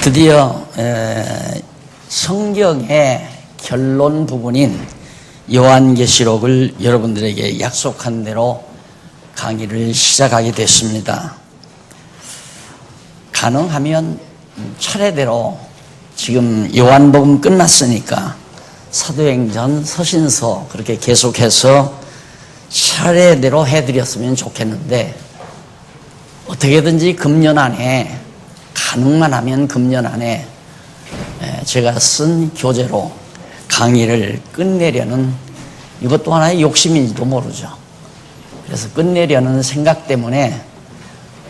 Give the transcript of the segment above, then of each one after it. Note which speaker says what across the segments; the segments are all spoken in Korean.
Speaker 1: 드디어 성경의 결론 부분인 요한계시록을 여러분들에게 약속한 대로 강의를 시작하게 됐습니다. 가능하면 차례대로 지금 요한복음 끝났으니까 사도행전, 서신서 그렇게 계속해서 차례대로 해드렸으면 좋겠는데 어떻게든지 금년 안에 가능만 하면 금년 안에 제가 쓴 교재로 강의를 끝내려는, 이것도 하나의 욕심인지도 모르죠. 그래서 끝내려는 생각 때문에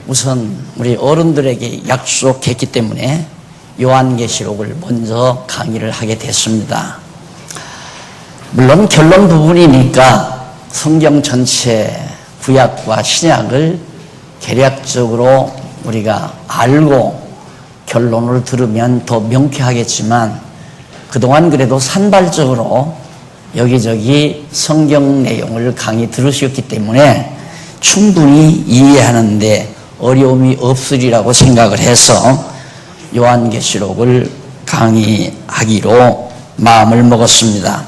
Speaker 1: 우선 우리 어른들에게 약속했기 때문에 요한계시록을 먼저 강의를 하게 됐습니다. 물론 결론 부분이니까 성경 전체 구약과 신약을 개략적으로 우리가 알고 결론을 들으면 더 명쾌하겠지만 그동안 그래도 산발적으로 여기저기 성경 내용을 강의 들으셨기 때문에 충분히 이해하는데 어려움이 없으리라고 생각을 해서 요한계시록을 강의하기로 마음을 먹었습니다.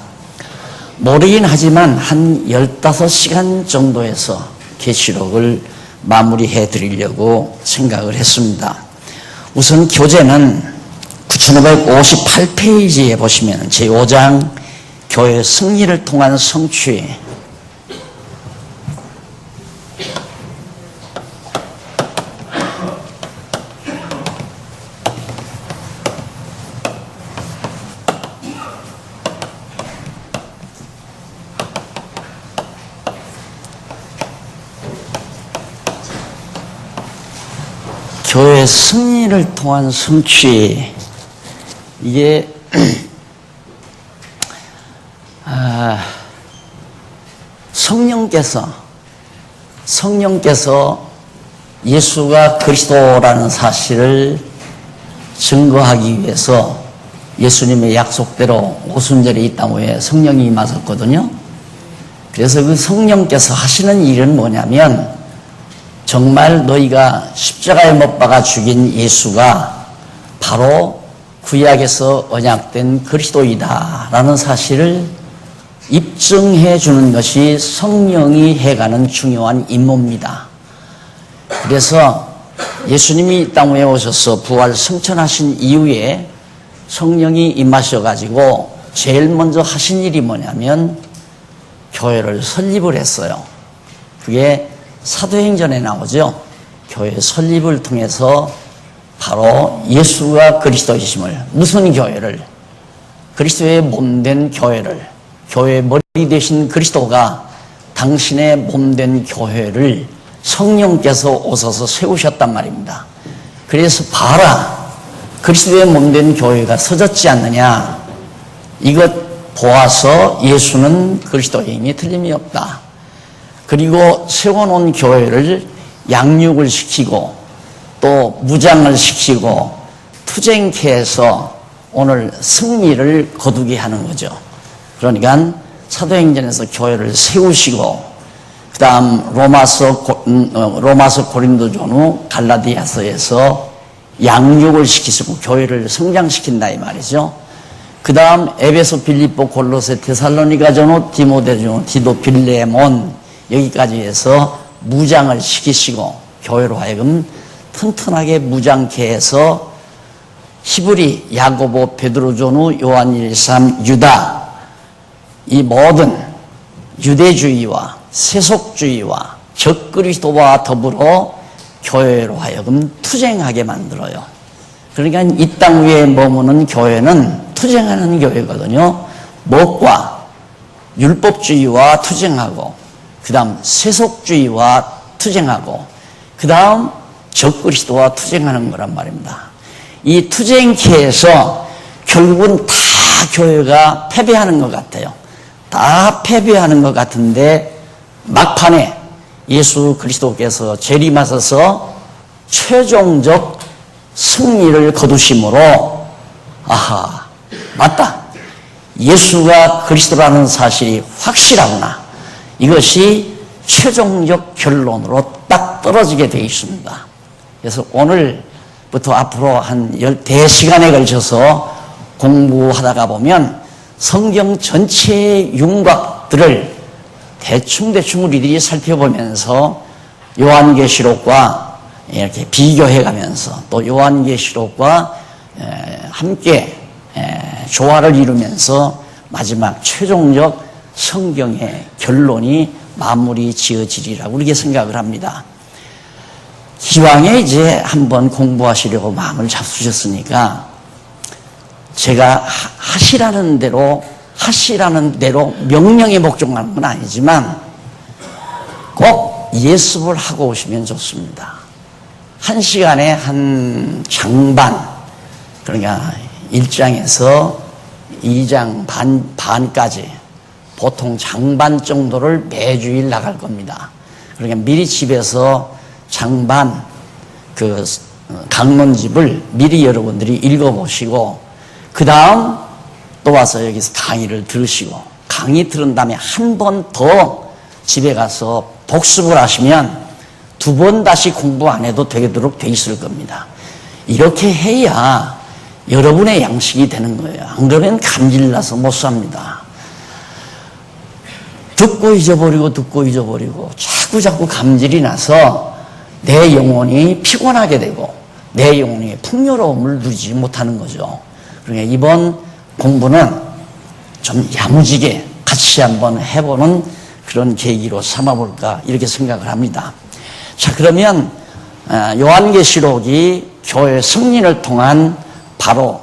Speaker 1: 모르긴 하지만 한 15시간 정도에서 계시록을 마무리해 드리려고 생각을 했습니다. 우선 교재는 9558페이지에 보시면 제5장 교회 승리를 통한 성취, 교회 승리를 통한 성취, 이게 성령께서 예수가 그리스도라는 사실을 증거하기 위해서 예수님의 약속대로 오순절에 이 땅 위에 성령이 임하셨거든요. 그래서 그 성령께서 하시는 일은 뭐냐면 정말 너희가 십자가에 못 박아 죽인 예수가 바로 구약에서 언약된 그리스도이다라는 사실을 입증해 주는 것이 성령이 해가는 중요한 임무입니다. 그래서 예수님이 이 땅 위에 오셔서 부활 승천하신 이후에 성령이 임하셔가지고 제일 먼저 하신 일이 뭐냐면 교회를 설립을 했어요. 그게 사도행전에 나오죠. 교회 설립을 통해서 바로 예수가 그리스도이심을, 무슨 교회를? 그리스도의 몸된 교회를, 교회의 머리 되신 그리스도가 당신의 몸된 교회를 성령께서 오셔서 세우셨단 말입니다. 그래서 봐라, 그리스도의 몸된 교회가 서졌지 않느냐, 이것 보아서 예수는 그리스도임이 틀림이 없다. 그리고 세워놓은 교회를 양육을 시키고 또 무장을 시키고 투쟁케 해서 오늘 승리를 거두게 하는 거죠. 그러니까 사도행전에서 교회를 세우시고 그 다음 로마서 고린도전후 갈라디아서에서 양육을 시키시고 교회를 성장시킨다 이 말이죠. 그 다음 에베소, 빌립보, 골로새, 데살로니가 전후, 디모데 전후, 디도, 빌레몬 여기까지 해서 무장을 시키시고 교회로 하여금 튼튼하게 무장케 해서 히브리, 야고보, 베드로 전후, 요한 1, 3, 유다, 이 모든 유대주의와 세속주의와 적그리스도와 더불어 교회로 하여금 투쟁하게 만들어요. 그러니까 이 땅 위에 머무는 교회는 투쟁하는 교회거든요. 무엇과? 율법주의와 투쟁하고 그 다음 세속주의와 투쟁하고 그 다음 적그리스도와 투쟁하는 거란 말입니다. 이 투쟁기에서 결국은 다 교회가 패배하는 것 같아요. 다 패배하는 것 같은데 막판에 예수 그리스도께서 재림하셔서 최종적 승리를 거두심으로 아하, 맞다, 예수가 그리스도라는 사실이 확실하구나, 이것이 최종적 결론으로 딱 떨어지게 되어 있습니다. 그래서 오늘 부터 앞으로 한 10시간에 걸쳐서 공부하다가 보면 성경 전체의 윤곽들을 대충 우리들이 살펴보면서 요한계시록과 이렇게 비교해가면서 또 요한계시록과 함께 조화를 이루면서 마지막 최종적 성경의 결론이 마무리 지어지리라고 그렇게 생각을 합니다. 기왕에 이제 한번 공부하시려고 마음을 잡수셨으니까 제가 하시라는 대로 명령에 복종하는 건 아니지만 꼭 예습을 하고 오시면 좋습니다. 1시간에 한 장반, 그러니까 1장에서 2장 반까지 보통 장반 정도를 매주일 나갈 겁니다. 그러니까 미리 집에서 장반 그 강론집을 미리 여러분들이 읽어보시고 그 다음 또 와서 여기서 강의를 들으시고 강의 들은 다음에 한 번 더 집에 가서 복습을 하시면 2번 다시 공부 안 해도 되도록 돼 있을 겁니다. 이렇게 해야 여러분의 양식이 되는 거예요. 안 그러면 감질나서 못 삽니다. 듣고 잊어버리고 자꾸 감질이 나서 내 영혼이 피곤하게 되고 내 영혼이 풍요로움을 누리지 못하는 거죠. 그러니까 이번 공부는 좀 야무지게 같이 한번 해보는 그런 계기로 삼아볼까 이렇게 생각을 합니다. 자, 그러면 요한계시록이 교회 승리를 통한 바로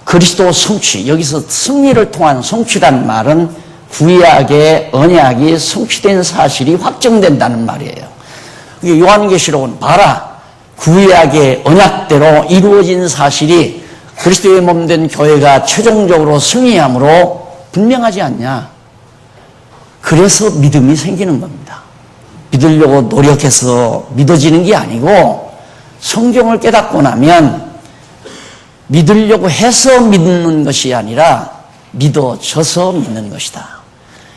Speaker 1: 그리스도 성취, 여기서 승리를 통한 성취란 말은 구약의 언약이 성취된 사실이 확정된다는 말이에요. 요한계시록은 봐라, 구약의 언약대로 이루어진 사실이 그리스도의 몸된 교회가 최종적으로 승리함으로 분명하지 않냐. 그래서 믿음이 생기는 겁니다. 믿으려고 노력해서 믿어지는 게 아니고 성경을 깨닫고 나면 믿으려고 해서 믿는 것이 아니라 믿어져서 믿는 것이다.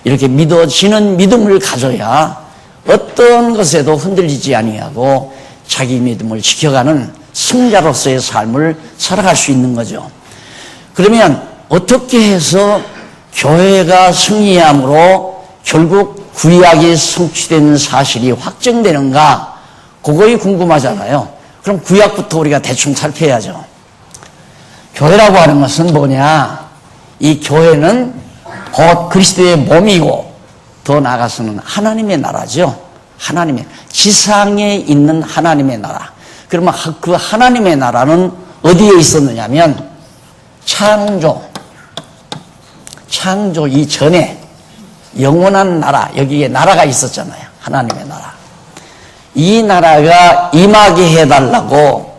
Speaker 1: 이렇게 믿어지는 믿음을 가져야 어떤 것에도 흔들리지 아니하고 자기 믿음을 지켜가는 승자로서의 삶을 살아갈 수 있는 거죠. 그러면 어떻게 해서 교회가 승리함으로 결국 구약이 성취된 사실이 확정되는가? 그거이 궁금하잖아요. 그럼 구약부터 우리가 대충 살펴야죠. 교회라고 하는 것은 뭐냐? 이 교회는 곧 그리스도의 몸이고 더 나아가서는 하나님의 나라죠. 하나님의 지상에 있는 하나님의 나라. 그러면 그 하나님의 나라는 어디에 있었느냐면 창조 이전에 영원한 나라, 여기에 나라가 있었잖아요. 하나님의 나라. 이 나라가 임하게 해달라고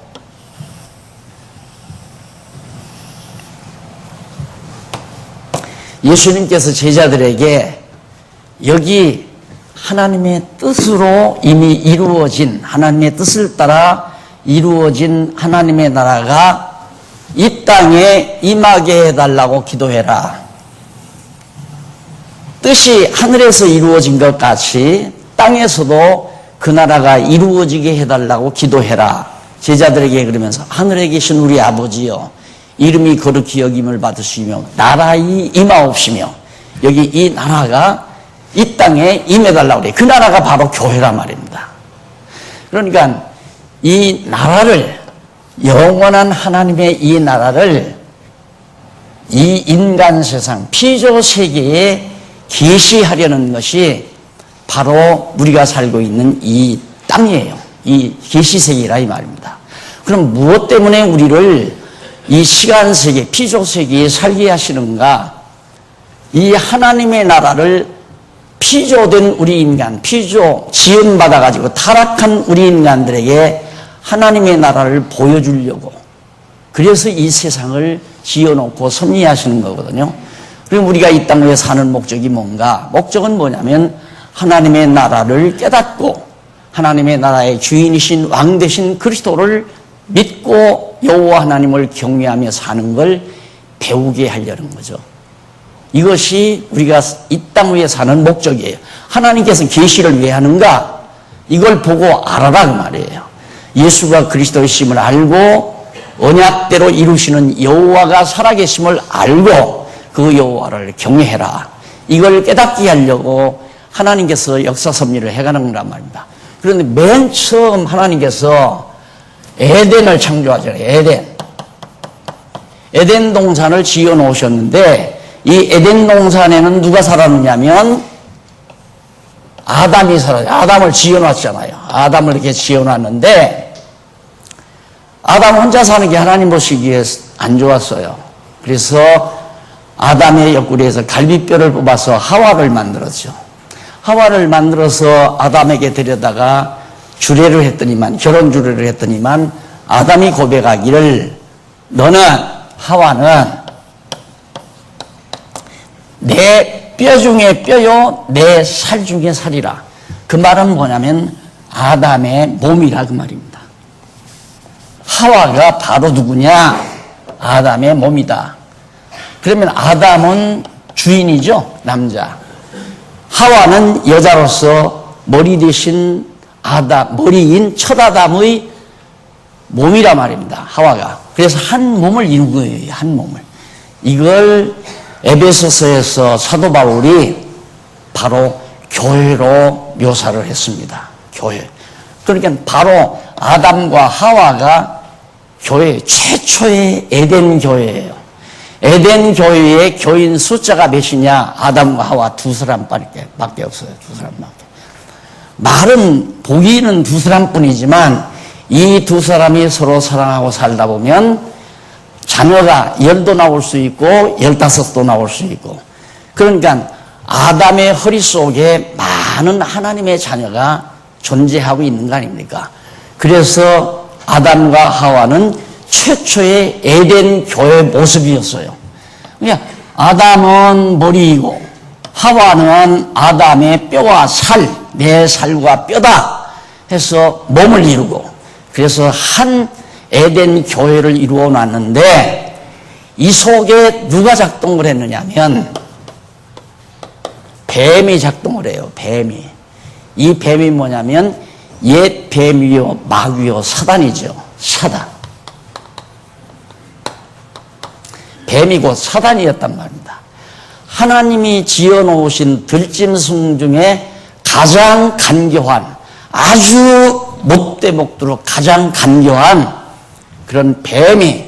Speaker 1: 예수님께서 제자들에게 여기 하나님의 뜻으로 이미 이루어진, 하나님의 뜻을 따라 이루어진 하나님의 나라가 이 땅에 임하게 해달라고 기도해라. 뜻이 하늘에서 이루어진 것 같이 땅에서도 그 나라가 이루어지게 해달라고 기도해라. 제자들에게 그러면서 하늘에 계신 우리 아버지여, 이름이 거룩히 여김을 받으시며 나라의 임하옵시며, 여기 이 나라가 이 땅에 임해달라고 그래. 그 나라가 바로 교회란 말입니다. 그러니까 이 나라를, 영원한 하나님의 이 나라를 이 인간 세상 피조 세계에 계시하려는 것이 바로 우리가 살고 있는 이 땅이에요. 이 계시 세계라 이 말입니다. 그럼 무엇 때문에 우리를 이 시간 세계, 피조 세계에 살게 하시는가? 이 하나님의 나라를 피조된 우리 인간, 피조 지음받아가지고 타락한 우리 인간들에게 하나님의 나라를 보여주려고, 그래서 이 세상을 지어놓고 섭리하시는 거거든요. 그럼 우리가 이 땅에 사는 목적이 뭔가? 목적은 뭐냐면 하나님의 나라를 깨닫고 하나님의 나라의 주인이신 왕 되신 그리스도를 믿고 여호와 하나님을 경외하며 사는 걸 배우게 하려는 거죠. 이것이 우리가 이 땅 위에 사는 목적이에요. 하나님께서 계시를 왜 하는가? 이걸 보고 알아라 그 말이에요. 예수가 그리스도이심을 알고 언약대로 이루시는 여호와가 살아계심을 알고 그 여호와를 경외해라. 이걸 깨닫게 하려고 하나님께서 역사 섭리를 해가는 거란 말입니다. 그런데 맨 처음 하나님께서 에덴을 창조하잖아요. 에덴 동산을 지어 놓으셨는데 이 에덴 동산에는 누가 살았느냐면 아담이 살아요. 아담을 지어 놨잖아요. 아담을 이렇게 지어 놨는데 아담 혼자 사는 게 하나님 보시기에 안 좋았어요. 그래서 아담의 옆구리에서 갈비뼈를 뽑아서 하와를 만들었죠. 하와를 만들어서 아담에게 데려다가 주례를 했더니만, 결혼 주례를 했더니만 아담이 고백하기를 너는, 하와는 내 뼈 중에 뼈요 내 살 중에 살이라. 그 말은 뭐냐면 아담의 몸이라 그 말입니다. 하와가 바로 누구냐? 아담의 몸이다. 그러면 아담은 주인이죠, 남자. 하와는 여자로서 머리 대신 머리인 첫 아담의 몸이라 말입니다. 하와가. 그래서 한 몸을 이룬 거예요. 한 몸을. 이걸 에베소서에서 사도 바울이 바로 교회로 묘사를 했습니다. 교회. 그러니까 바로 아담과 하와가 교회 최초의 에덴 교회예요. 에덴 교회의 교인 숫자가 몇이냐? 아담과 하와 두 사람밖에 없어요. 두 사람밖에. 말은 보기는 두 사람뿐이지만 이 두 사람이 서로 사랑하고 살다 보면 자녀가 10도 나올 수 있고 15도 나올 수 있고, 그러니까 아담의 허리 속에 많은 하나님의 자녀가 존재하고 있는 거 아닙니까? 그래서 아담과 하와는 최초의 에덴 교회 모습이었어요. 그러니까 아담은 머리이고 하와는 아담의 뼈와 살, 내 살과 뼈다 해서 몸을 이루고, 그래서 한 에덴 교회를 이루어 놨는데 이 속에 누가 작동을 했느냐면 뱀이 작동을 해요. 뱀이. 이 뱀이 뭐냐면 옛 뱀이요 마귀요 사단이죠. 사단. 뱀이 곧 사단이었단 말입니다. 하나님이 지어놓으신 들짐승 중에 가장 간교한, 아주 못돼 먹도록 가장 간교한 그런 뱀이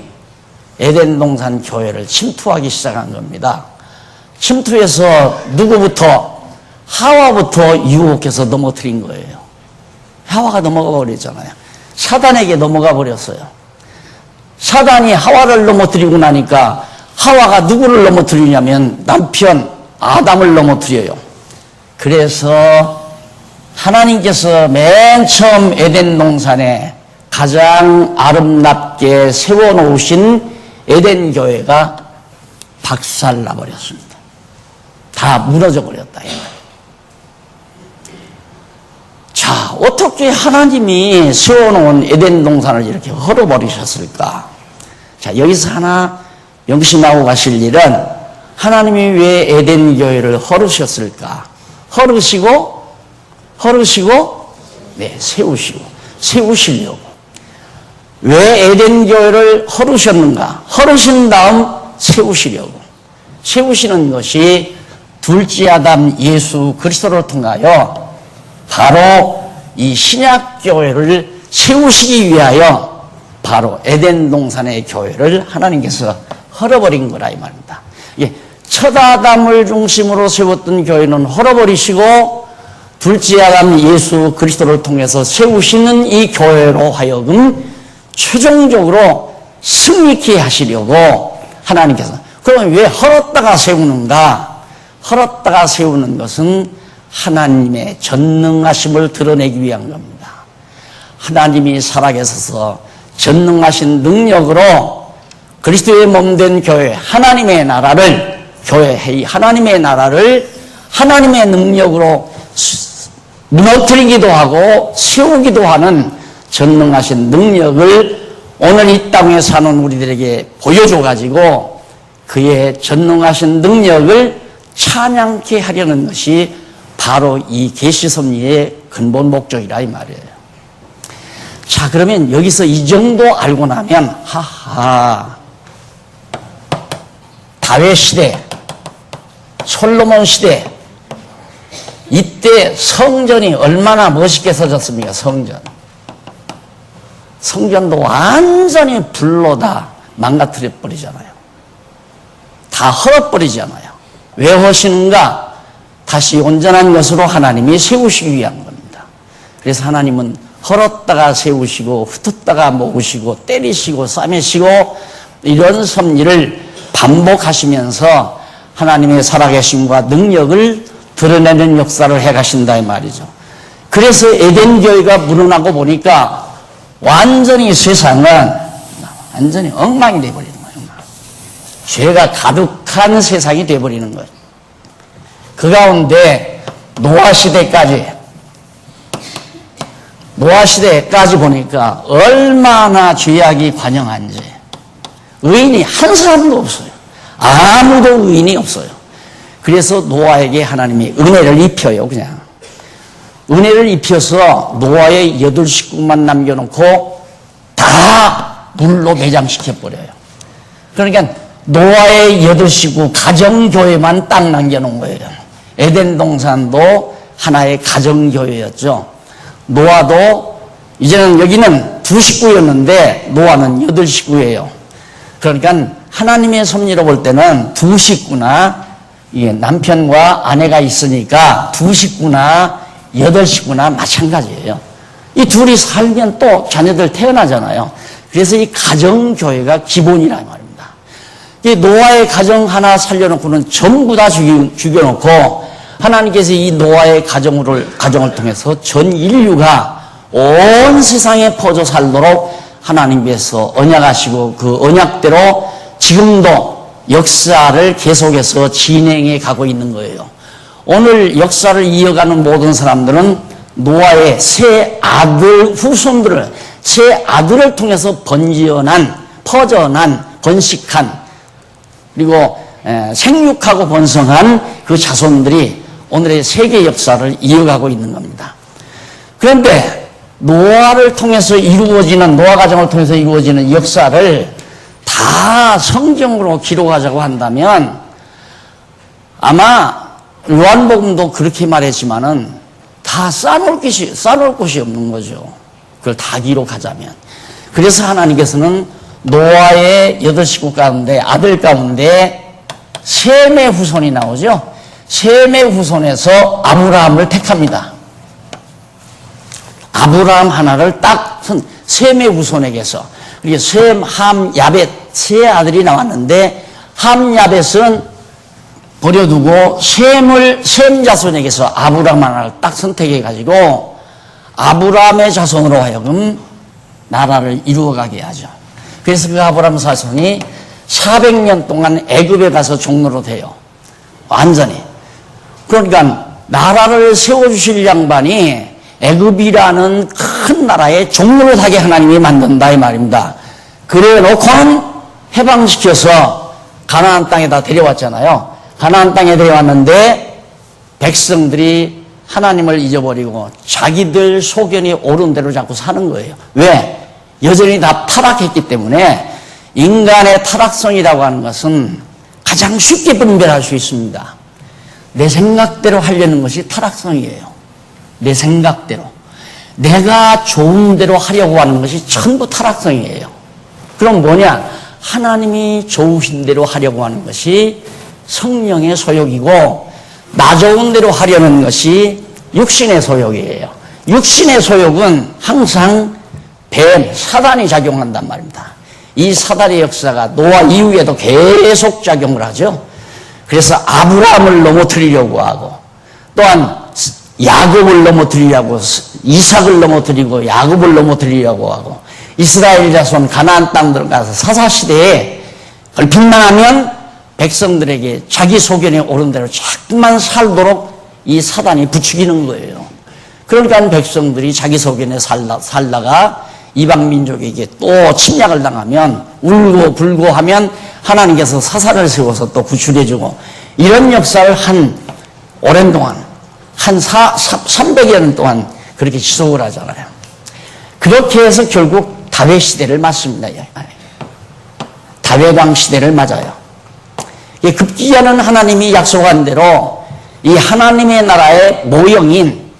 Speaker 1: 에덴 동산 교회를 침투하기 시작한 겁니다. 침투해서 누구부터? 하와부터 유혹해서 넘어뜨린 거예요. 하와가 넘어가 버렸잖아요. 사단에게 넘어가 버렸어요. 사단이 하와를 넘어뜨리고 나니까 하와가 누구를 넘어뜨리냐면 남편 아담을 넘어뜨려요. 그래서 하나님께서 맨 처음 에덴 동산에 가장 아름답게 세워놓으신 에덴 교회가 박살나 버렸습니다. 다 무너져 버렸다. 자, 어떻게 하나님이 세워놓은 에덴 동산을 이렇게 헐어버리셨을까? 자, 여기서 하나 명심하고 가실 일은 하나님이 왜 에덴 교회를 헐으셨을까? 헐으시고, 네, 세우시려고. 왜 에덴 교회를 헐으셨는가? 헐으신 다음 세우시려고. 세우시는 것이 둘째 아담 예수 그리스도를 통하여 바로 이 신약 교회를 세우시기 위하여 바로 에덴 동산의 교회를 하나님께서 헐어버린 거라 이 말입니다. 예, 첫 아담을 중심으로 세웠던 교회는 헐어버리시고 둘째 아담 예수 그리스도를 통해서 세우시는 이 교회로 하여금 최종적으로 승리케 하시려고 하나님께서. 그러면 왜 헐었다가 세우는가? 헐었다가 세우는 것은 하나님의 전능하심을 드러내기 위한 겁니다. 하나님이 살아계셔서 전능하신 능력으로 그리스도의 몸된 교회, 하나님의 나라를, 하나님의 나라를 하나님의 능력으로 무너뜨리기도 하고 세우기도 하는 전능하신 능력을 오늘 이 땅에 사는 우리들에게 보여줘가지고 그의 전능하신 능력을 찬양케 하려는 것이 바로 이 계시 섭리의 근본 목적이라 이 말이에요. 자, 그러면 여기서 이 정도 알고 나면, 하하, 다윗 시대, 솔로몬 시대, 이때 성전이 얼마나 멋있게 서졌습니까? 성전도 완전히 불로 다 망가뜨려 버리잖아요. 다 헐어버리잖아요. 왜 하시는가? 다시 온전한 것으로 하나님이 세우시기 위한 겁니다. 그래서 하나님은 헐었다가 세우시고 흩었다가 모으시고 때리시고 싸매시고 이런 섭리를 반복하시면서 하나님의 살아계심과 능력을 드러내는 역사를 해가신다 이 말이죠. 그래서 에덴 교회가 무너나고 보니까 완전히 세상은 완전히 엉망이 되어버리는 거예요. 죄가 가득한 세상이 되어버리는 거예요. 그 가운데 노아 시대까지 보니까 얼마나 죄악이 관영한지 의인이 한 사람도 없어요. 아무도 의인이 없어요. 그래서 노아에게 하나님이 은혜를 입혀요. 그냥 은혜를 입혀서 노아의 8 식구만 남겨놓고 다 물로 매장시켜버려요. 그러니까 노아의 8 식구 가정교회만 딱 남겨놓은 거예요. 에덴 동산도 하나의 가정교회였죠. 노아도 이제는 여기는 2 식구였는데 노아는 8 식구예요. 그러니까 하나님의 섭리로 볼 때는 2 식구나 남편과 아내가 있으니까 2 식구나 8 식구나 마찬가지예요. 이 둘이 살면 또 자녀들 태어나잖아요. 그래서 이 가정교회가 기본이란 말입니다. 이 노아의 가정 하나 살려놓고는 전부 다 죽여놓고 하나님께서 이 노아의 가정을 통해서 전 인류가 온 세상에 퍼져 살도록 하나님께서 언약하시고 그 언약대로 지금도 역사를 계속해서 진행해 가고 있는 거예요. 오늘 역사를 이어가는 모든 사람들은 노아의 세 아들 후손들을 세 아들을 통해서 퍼져난 번식한 그리고 생육하고 번성한 그 자손들이 오늘의 세계 역사를 이어가고 있는 겁니다. 그런데 노아를 통해서 이루어지는 노아 가정을 통해서 이루어지는 역사를 다 성경으로 기록하자고 한다면 아마 요한복음도 그렇게 말했지만은 다 쌓아놓을 곳이 없는 거죠. 그걸 다 기록하자면. 그래서 하나님께서는 노아의 8 식구 가운데 아들 가운데 셈의 후손이 나오죠. 셈의 후손에서 아브라함을 택합니다. 아브라함 하나를 딱 셈의 후손에게서 셈, 함, 야벳 세 아들이 나왔는데 함, 야벳은 버려두고 셈 자손에게서 아브라함 하나를 딱 선택해가지고 아브라함의 자손으로 하여금 나라를 이루어가게 하죠. 그래서 그 아브라함 자손이 400년 동안 애굽에 가서 종로로 돼요. 완전히. 그러니까 나라를 세워주실 양반이 애굽이라는 큰 나라의 종로를 하게 하나님이 만든다 이 말입니다. 그래 놓고는 해방시켜서 가나안 땅에다 데려왔잖아요. 가나안 땅에 데려왔는데 백성들이 하나님을 잊어버리고 자기들 소견이 옳은 대로 자꾸 사는 거예요. 왜? 여전히 다 타락했기 때문에 인간의 타락성이라고 하는 것은 가장 쉽게 분별할 수 있습니다. 내 생각대로 하려는 것이 타락성이에요. 내 생각대로. 내가 좋은 대로 하려고 하는 것이 전부 타락성이에요. 그럼 뭐냐? 하나님이 좋으신 대로 하려고 하는 것이 성령의 소욕이고 나 좋은 대로 하려는 것이 육신의 소욕이에요. 육신의 소욕은 항상 뱀, 사단이 작용한단 말입니다. 이 사단의 역사가 노아 이후에도 계속 작용을 하죠. 그래서 아브라함을 넘어뜨리려고 하고 또한 야곱을 넘어뜨리려고 이삭을 넘어뜨리고 야곱을 넘어뜨리려고 하고 이스라엘 자손 가나안 땅 들어가서 사사시대에 빈망하면 백성들에게 자기 소견에 옳은 대로 자꾸만 살도록 이 사단이 부추기는 거예요. 그러니까 백성들이 자기 소견에 살다가 이방 민족에게 또 침략을 당하면 울고 불고 하면 하나님께서 사사를 세워서 또 구출해주고 이런 역사를 오랜 동안 300여 년 동안 그렇게 지속을 하잖아요. 그렇게 해서 결국 다윗 시대를 맞습니다. 다윗 왕 시대를 맞아요. 급기야는 하나님이 약속한 대로 이 하나님의 나라의 모형인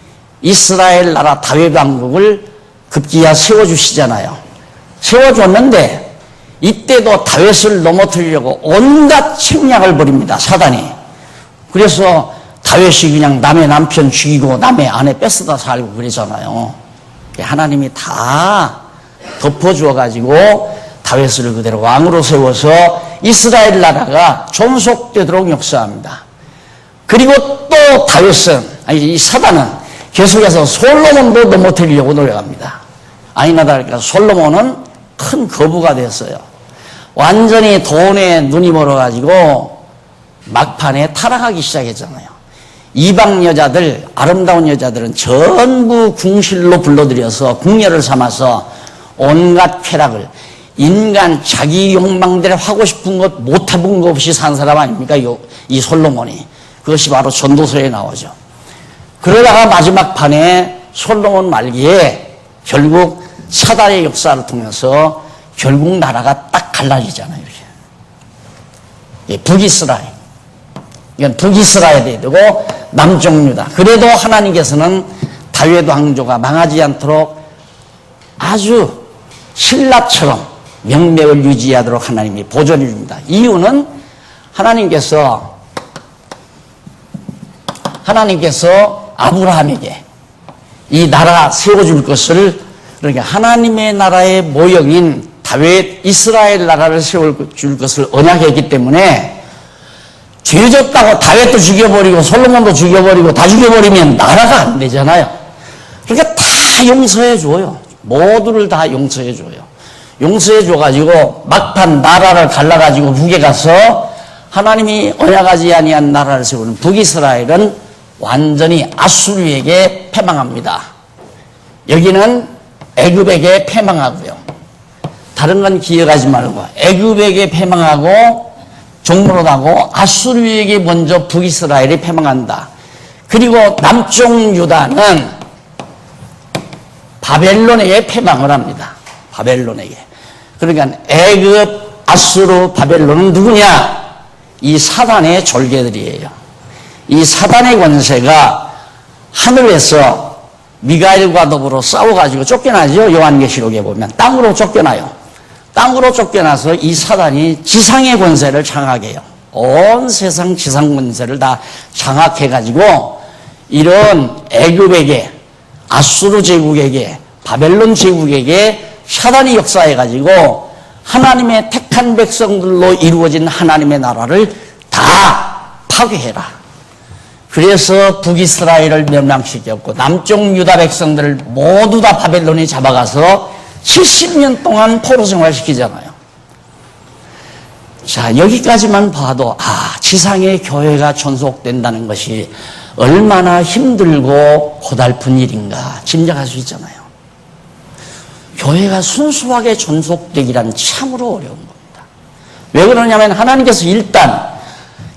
Speaker 1: 이스라엘 나라 다윗 왕국을 급기야 세워주시잖아요. 세워줬는데 이때도 다윗을 넘어뜨리려고 온갖 책략을 벌입니다. 사단이. 그래서 다윗이 그냥 남의 남편 죽이고 남의 아내 뺏어다 살고 그러잖아요. 하나님이 다 덮어주어가지고 다윗을 그대로 왕으로 세워서 이스라엘 나라가 존속되도록 역사합니다. 그리고 또 다윗은, 아니 이 사단은 계속해서 솔로몬도 넘어뜨리려고 노력합니다. 아니나 다를까 솔로몬은 큰 거부가 됐어요. 완전히 돈에 눈이 멀어가지고 막판에 타락하기 시작했잖아요. 이방 여자들, 아름다운 여자들은 전부 궁실로 불러들여서 궁녀를 삼아서 온갖 쾌락을, 인간 자기 욕망대로 하고 싶은 것 못 해본 것 없이 산 사람 아닙니까? 이 솔로몬이. 그것이 바로 전도서에 나오죠. 그러다가 마지막 판에 솔로몬 말기에 결국 사단의 역사를 통해서 결국 나라가 딱 갈라지잖아요. 이렇게. 북이스라엘. 이건 북이스라엘이 되고 남쪽 유다. 그래도 하나님께서는 다윗 왕조가 망하지 않도록 아주 신라처럼 명맥을 유지하도록 하나님이 보존해 줍니다. 이유는 하나님께서 아브라함에게 이 나라 세워줄 것을, 그러니까 하나님의 나라의 모형인 다윗 이스라엘 나라를 세워줄 것을 언약했기 때문에 죄졌다고 다윗도 죽여버리고 솔로몬도 죽여버리고 다 죽여버리면 나라가 안 되잖아요. 그러니까 다 용서해줘요. 모두를 다 용서해줘요. 용서해줘가지고 막판 나라를 갈라가지고 북에 가서 하나님이 언약하지 아니한 나라를 세우는 북이스라엘은 완전히 아수르에게 패망합니다. 여기는 애굽에게 패망하고요. 다른 건 기억하지 말고 애굽에게 패망하고 종로하고 아수르에게 먼저 북이스라엘이 패망한다. 그리고 남쪽 유다는 바벨론에게 패망을 합니다. 바벨론에게. 그러니까 애굽, 아수르, 바벨론은 누구냐? 이 사단의 졸개들이에요. 이 사단의 권세가 하늘에서 미가엘과 더불어 싸워가지고 쫓겨나죠. 요한계시록에 보면 땅으로 쫓겨나요. 땅으로 쫓겨나서 이 사단이 지상의 권세를 장악해요. 온 세상 지상 권세를 다 장악해가지고 이런 애굽에게, 아수르 제국에게, 바벨론 제국에게 사단이 역사해가지고 하나님의 택한 백성들로 이루어진 하나님의 나라를 다 파괴해라. 그래서 북이스라엘을 멸망시켰고 남쪽 유다 백성들을 모두 다 바벨론이 잡아가서 70년 동안 포로 생활시키잖아요. 자, 여기까지만 봐도 지상의 교회가 존속된다는 것이 얼마나 힘들고 고달픈 일인가 짐작할 수 있잖아요. 교회가 순수하게 존속되기란 참으로 어려운 겁니다. 왜 그러냐면 하나님께서 일단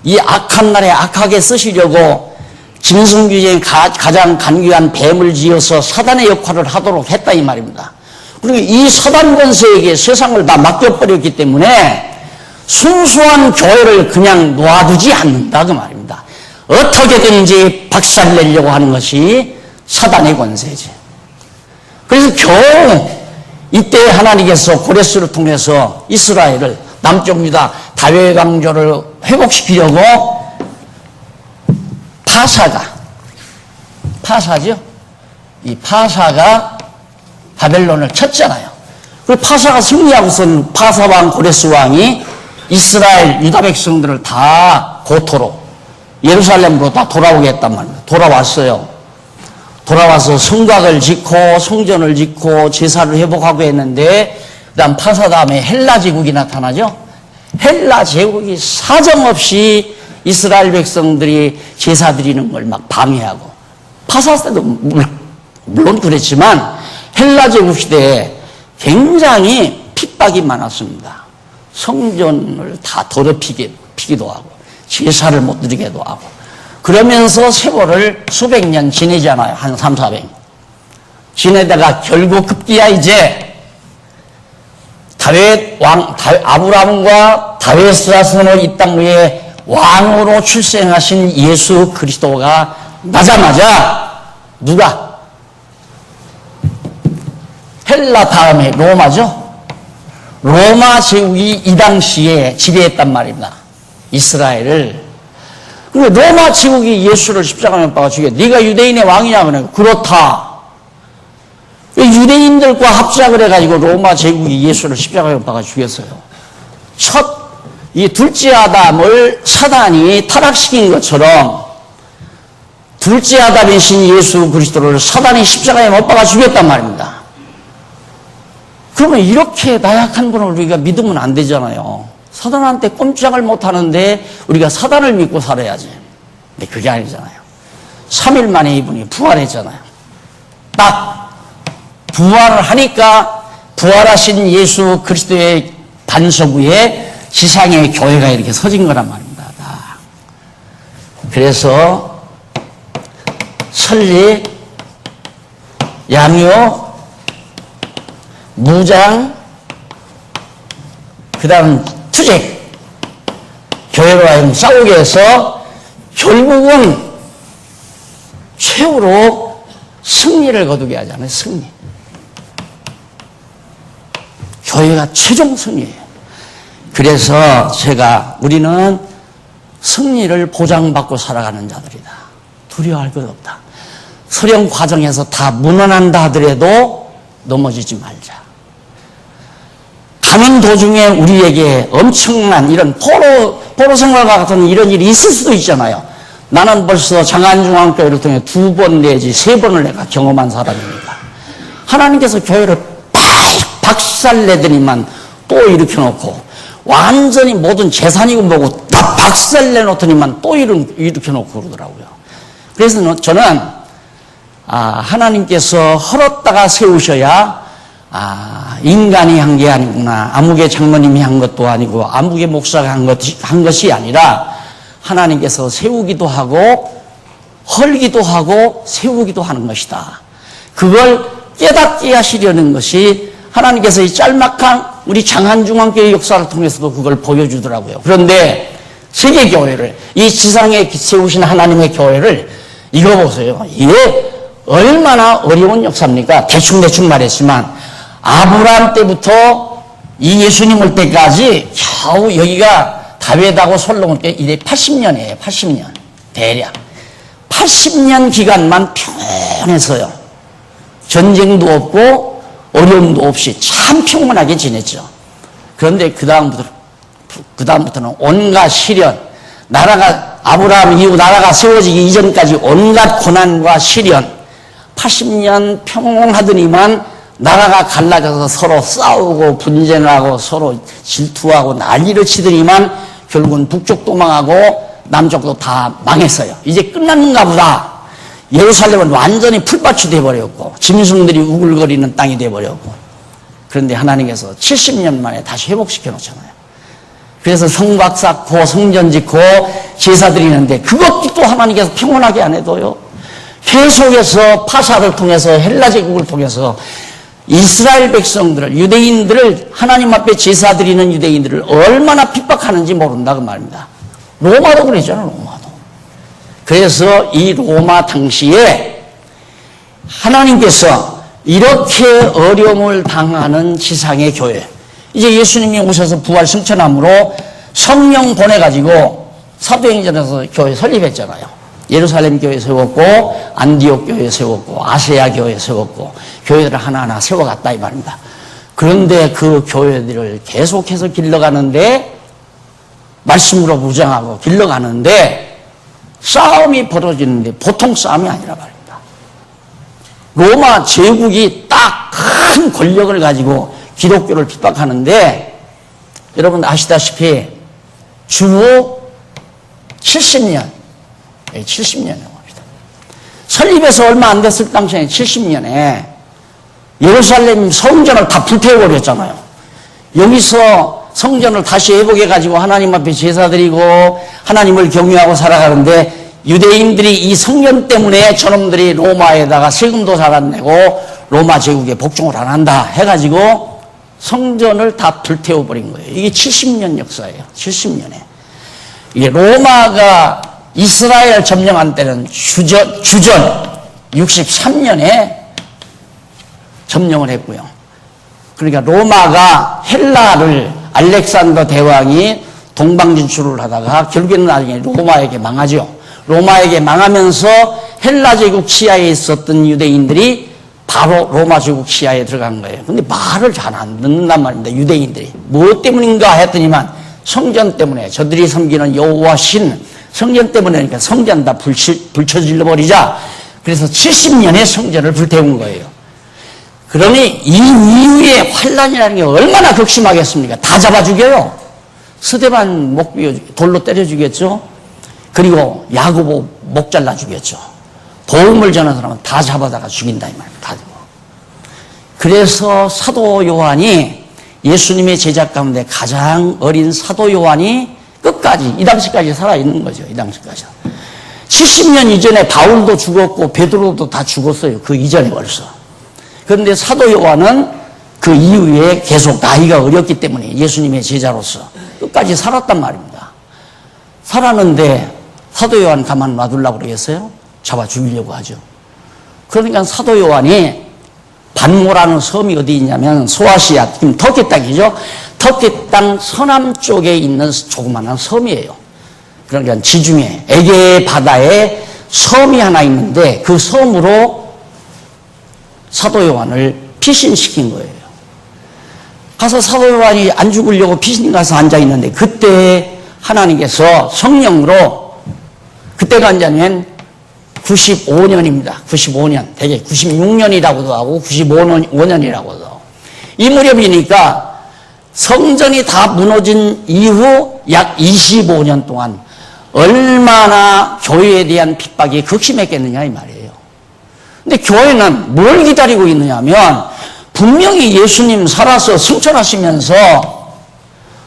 Speaker 1: 이 악한 날에 악하게 쓰시려고 짐승귀에 가장 간귀한 뱀을 지어서 사단의 역할을 하도록 했다 이 말입니다. 그리고 이 사단 권세에게 세상을 다 맡겨버렸기 때문에 순수한 교회를 그냥 놔두지 않는다 그 말입니다. 어떻게든지 박살내려고 하는 것이 사단의 권세지. 그래서 겨우 이때 하나님께서 고레스를 통해서 이스라엘을, 남쪽 유다 다윗 왕조를 회복시키려고 파사죠. 이 파사가 바벨론을 쳤잖아요. 그 파사가 승리하고선 파사왕 고레스 왕이 이스라엘 유다 백성들을 다 고토로 예루살렘으로 다 돌아오게 했단 말입니다. 돌아왔어요. 돌아와서 성곽을 짓고 성전을 짓고 제사를 회복하고 했는데, 그 다음 파사 다음에 헬라 제국이 나타나죠. 헬라 제국이 사정없이 이스라엘 백성들이 제사 드리는 걸 막 방해하고, 파사 때도 물론 그랬지만 헬라 제국 시대에 굉장히 핍박이 많았습니다. 성전을 다 더럽히기도 하고 제사를 못 드리게도 하고, 그러면서 세월을 수백 년 지내잖아요. 한 300, 400. 지내다가 결국 급기야 이제 아브라함과 다윗의 자손을 이 땅 위에 왕으로 출생하신 예수 그리스도가 나자마자 누가? 헬라 다음에 로마죠. 로마 제국이 이 당시에 지배했단 말입니다. 이스라엘을. 그리고 로마 제국이 예수를 십자가에 못 박아 죽여. 네가 유대인의 왕이냐? 그러니까 그렇다. 유대인들과 합작을 해가지고 로마 제국이 예수를 십자가에 못 박아 죽였어요. 이 둘째 아담을 사단이 타락시킨 것처럼 둘째 아담이신 예수 그리스도를 사단이 십자가에 못 박아 죽였단 말입니다. 그러면 이렇게 나약한 분을 우리가 믿으면 안 되잖아요. 사단한테 꼼짝을 못 하는데 우리가 사단을 믿고 살아야지. 근데 그게 아니잖아요. 3일 만에 이분이 부활했잖아요. 딱 부활을 하니까 부활하신 예수 그리스도의 반석 위에 지상의 교회가 이렇게 서진 거란 말입니다. 그래서 설리, 양요, 무장, 그 다음 투쟁, 교회로 하여금 싸우게 해서 결국은 최후로 승리를 거두게 하잖아요. 승리. 교회가 최종 승리예요. 그래서 우리는 승리를 보장받고 살아가는 자들이다. 두려워할 것 없다. 수련 과정에서 다 무난한다 하더라도 넘어지지 말자. 가는 도중에 우리에게 엄청난 이런 포로 생활과 같은 이런 일이 있을 수도 있잖아요. 나는 벌써 장안중앙교회를 통해 2번 내지 3번을 내가 경험한 사람입니다. 하나님께서 교회를 박살내더니만 또 일으켜놓고 완전히 모든 재산이고 뭐고 다 박살내놓더니만 또 일으켜놓고 그러더라고요. 그래서 저는 하나님께서 헐었다가 세우셔야 인간이 한 게 아니구나. 아무개 장로님이 한 것도 아니고 아무개 목사가 한 것이 아니라 하나님께서 세우기도 하고 헐기도 하고 세우기도 하는 것이다. 그걸 깨닫게 하시려는 것이 하나님께서 이 짤막한 우리 장안중앙교회 역사를 통해서도 그걸 보여주더라고요. 그런데 세계교회를, 이 지상에 세우신 하나님의 교회를 이거 보세요. 이게 얼마나 어려운 역사입니까? 대충 말했지만 아브라함 때부터 이 예수님 올 때까지 겨우 여기가 다윗하고 솔로몬 때 이래 80년이에요. 80년. 대략. 80년 기간만 평안했어요. 전쟁도 없고 어려움도 없이 참 평온하게 지냈죠. 그런데 그다음부터는 온갖 시련, 아브라함 이후 나라가 세워지기 이전까지 온갖 고난과 시련, 80년 평온하더니만 나라가 갈라져서 서로 싸우고 분쟁을 하고 서로 질투하고 난리를 치더니만 결국은 북쪽도 망하고 남쪽도 다 망했어요. 이제 끝났는가 보다. 예루살렘은 완전히 풀밭이 되어버렸고 짐승들이 우글거리는 땅이 되어버렸고, 그런데 하나님께서 70년 만에 다시 회복시켜 놓잖아요. 그래서 성곽 쌓고 성전 짓고 제사 드리는데 그것도 또 하나님께서 평온하게 안 해도요. 계속해서 파사를 통해서 헬라 제국을 통해서 이스라엘 백성들을, 유대인들을, 하나님 앞에 제사 드리는 유대인들을 얼마나 핍박하는지 모른다 그 말입니다. 로마도 그랬잖아요. 로마도. 그래서 이 로마 당시에 하나님께서 이렇게 어려움을 당하는 지상의 교회, 이제 예수님이 오셔서 부활 승천함으로 성령 보내가지고 사도행전에서 교회 설립했잖아요. 예루살렘 교회 세웠고 안디옥 교회 세웠고 아세아 교회 세웠고 교회들을 하나하나 세워갔다 이 말입니다. 그런데 그 교회들을 계속해서 길러가는데, 말씀으로 무장하고 길러가는데 싸움이 벌어지는데 보통 싸움이 아니라 말입니다. 로마 제국이 딱 큰 권력을 가지고 기독교를 핍박하는데, 여러분 아시다시피 주 70년, 70년이라고 합니다. 설립해서 얼마 안 됐을 당시에 70년에 예루살렘 성전을 다 불태워버렸잖아요. 여기서 성전을 다시 회복해가지고 하나님 앞에 제사드리고 하나님을 경외하고 살아가는데 유대인들이 이 성전 때문에 저놈들이 로마에다가 세금도 잘 안 내고 로마 제국에 복종을 안 한다 해가지고 성전을 다 불태워버린 거예요. 이게 70년 역사예요. 70년에. 이게 로마가 이스라엘 점령한 때는 주전 63년에 점령을 했고요. 그러니까 로마가 헬라를 알렉산더 대왕이 동방 진출을 하다가 결국에는 나중에 로마에게 망하죠. 로마에게 망하면서 헬라 제국 치하에 있었던 유대인들이 바로 로마 제국 치하에 들어간 거예요. 근데 말을 잘 안 듣는단 말입니다. 유대인들이. 무엇 때문인가 했더니만 성전 때문에 저들이 섬기는 여호와 신 성전 때문에니까 성전 다 불쳐질러 버리자. 그래서 70년에 성전을 불태운 거예요. 그러니 이 이후에 환란이라는 게 얼마나 극심하겠습니까? 다 잡아 죽여요. 스데반 목 돌로 때려 죽였죠. 그리고 야고보 목 잘라 죽였죠. 복음을 전하는 사람은 다 잡아다가 죽인다 이 말입니다. 다. 그래서 사도 요한이 예수님의 제자 가운데 가장 어린 사도 요한이 끝까지 이 당시까지 살아있는 거죠. 이 당시까지. 70년 이전에 바울도 죽었고 베드로도 다 죽었어요. 그 이전에 벌써. 그런데 사도 요한은 그 이후에 계속 나이가 어렸기 때문에 예수님의 제자로서 끝까지 살았단 말입니다. 살았는데 사도 요한 가만 놔두려고 그러겠어요? 잡아 죽이려고 하죠. 그러니까 사도 요한이 반모라는 섬이 어디 있냐면 소아시아, 지금 터키 땅이죠. 터키 땅 서남쪽에 있는 조그마한 섬이에요. 그러니까 지중해, 에게 바다에 섬이 하나 있는데 그 섬으로 사도 요한을 피신시킨 거예요. 가서 사도 요한이 안 죽으려고 피신 가서 앉아 있는데 그때 하나님께서 성령으로 그때가 언제냐면 95년입니다. 95년. 대개 96년이라고도 하고 95년이라고도 하고. 이 무렵이니까 성전이 다 무너진 이후 약 25년 동안 얼마나 교회에 대한 핍박이 극심했겠느냐 이 말이에요. 근데 교회는 뭘 기다리고 있느냐 하면 분명히 예수님 살아서 승천하시면서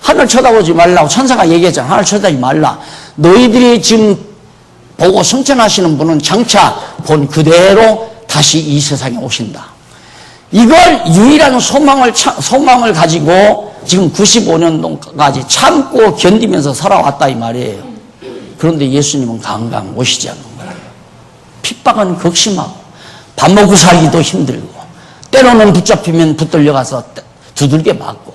Speaker 1: 하늘 쳐다보지 말라고 천사가 얘기했잖아. 하늘 쳐다보지 말라. 너희들이 지금 보고 승천하시는 분은 장차 본 그대로 다시 이 세상에 오신다. 이걸 유일한 소망을 가지고 지금 95년도까지 참고 견디면서 살아왔다 이 말이에요. 그런데 예수님은 강강 오시지 않는 거예요. 핍박은 극심하고 밥 먹고 살기도 힘들고 때로는 붙잡히면 붙들려 가서 두들겨 맞고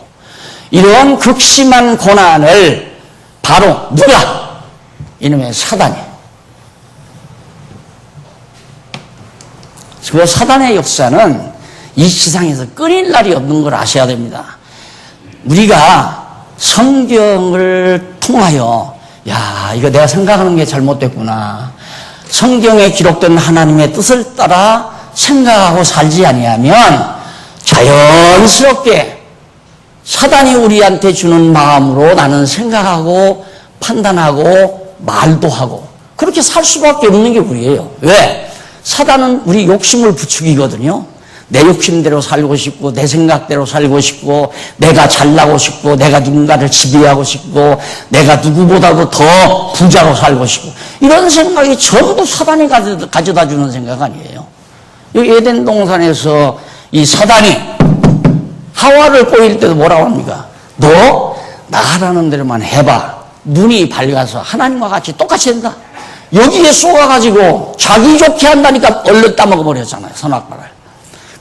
Speaker 1: 이런 극심한 고난을 바로 누가? 이놈의 사단이. 그 사단의 역사는 이 세상에서 끊일 날이 없는 걸 아셔야 됩니다. 우리가 성경을 통하여 야 이거 내가 생각하는 게 잘못됐구나. 성경에 기록된 하나님의 뜻을 따라 생각하고 살지 아니하면 자연스럽게 사단이 우리한테 주는 마음으로 나는 생각하고 판단하고 말도 하고 그렇게 살 수밖에 없는 게 우리예요. 왜? 사단은 우리 욕심을 부추기거든요. 내 욕심대로 살고 싶고 내 생각대로 살고 싶고 내가 잘나고 싶고 내가 누군가를 지배하고 싶고 내가 누구보다도 더 부자로 살고 싶고 이런 생각이 전부 사단이 가져다 주는 생각 아니에요. 여기 에덴 동산에서 이 사단이 하와를 꼬일 때도 뭐라고 합니까? 너 나 하라는 대로만 해봐. 눈이 밝아서 하나님과 같이 똑같이 된다. 여기에 쏘아가지고 자기 좋게 한다니까 얼른 따먹어버렸잖아요. 선악과를.